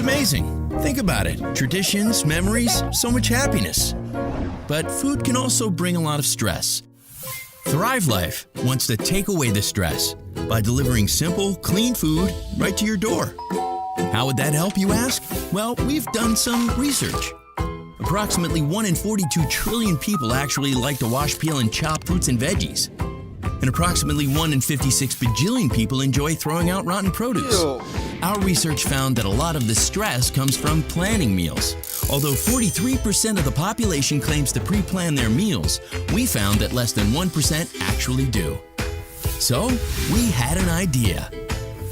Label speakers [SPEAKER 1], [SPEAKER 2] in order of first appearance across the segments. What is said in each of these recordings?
[SPEAKER 1] amazing. Think about it. Traditions, memories, so much happiness. But food can also bring a lot of stress. Thrive Life wants to take away the stress by delivering simple, clean food right to your door. How would that help, you ask? Well, we've done some research. Approximately 1 in 42 trillion people actually like to wash, peel, and chop fruits and veggies. And approximately 1 in 56 bajillion people enjoy throwing out rotten produce.
[SPEAKER 2] Ew.
[SPEAKER 1] Our research found that a lot of the stress comes from planning meals. Although 43% of the population claims to pre-plan their meals, we found that less than 1% actually do. So, we had an idea.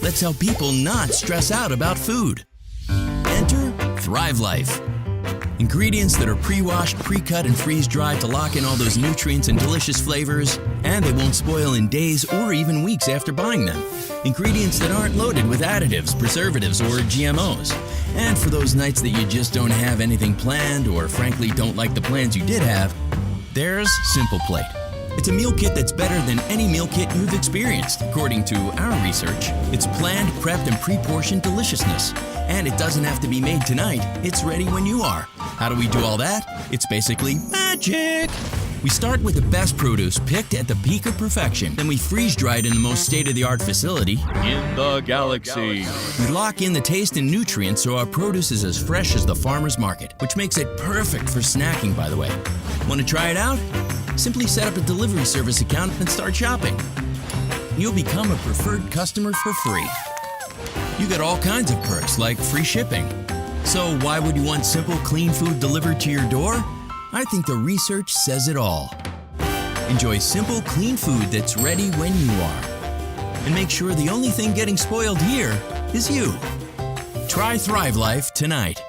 [SPEAKER 1] Let's help people not stress out about food. Enter Thrive Life. Ingredients that are pre-washed, pre-cut, and freeze-dried to lock in all those nutrients and delicious flavors, and they won't spoil in days or even weeks after buying them. Ingredients that aren't loaded with additives, preservatives, or GMOs. And for those nights that you just don't have anything planned or frankly don't like the plans you did have, there's Simple Plate. It's a meal kit that's better than any meal kit you've experienced, according to our research. It's planned, prepped, and pre-portioned deliciousness. And it doesn't have to be made tonight. It's ready when you are. How do we do all that? It's basically magic. We start with the best produce picked at the peak of perfection. Then we freeze-dry it in the most state-of-the-art facility
[SPEAKER 3] In the galaxy.
[SPEAKER 1] We lock in the taste and nutrients so our produce is as fresh as the farmer's market, which makes it perfect for snacking, by the way. Want to try it out? Simply set up a delivery service account and start shopping. You'll become a preferred customer for free. You get all kinds of perks like free shipping. So why would you want simple, clean food delivered to your door? I think the research says it all. Enjoy simple, clean food that's ready when you are. And make sure the only thing getting spoiled here is you. Try Thrive Life tonight.